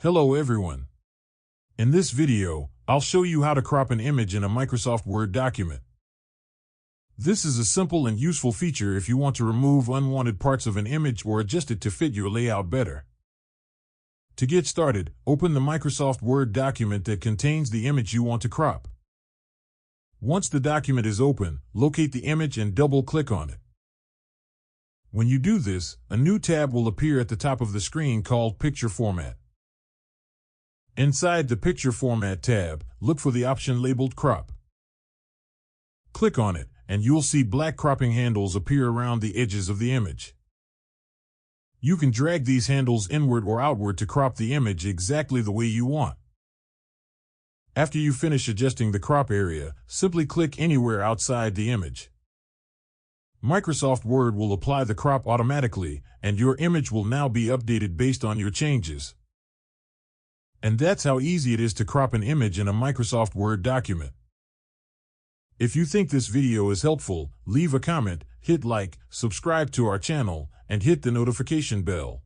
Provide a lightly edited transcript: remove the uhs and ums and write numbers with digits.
Hello everyone. In this video, I'll show you how to crop an image in a Microsoft Word document. This is a simple and useful feature if you want to remove unwanted parts of an image or adjust it to fit your layout better. To get started, open the Microsoft Word document that contains the image you want to crop. Once the document is open, locate the image and double-click on it. When you do this, a new tab will appear at the top of the screen called Picture Format. Inside the Picture Format tab, look for the option labeled Crop. Click on it, and you'll see black cropping handles appear around the edges of the image. You can drag these handles inward or outward to crop the image exactly the way you want. After you finish adjusting the crop area, simply click anywhere outside the image. Microsoft Word will apply the crop automatically, and your image will now be updated based on your changes. And that's how easy it is to crop an image in a Microsoft Word document. If you think this video is helpful, leave a comment, hit like, subscribe to our channel, and hit the notification bell.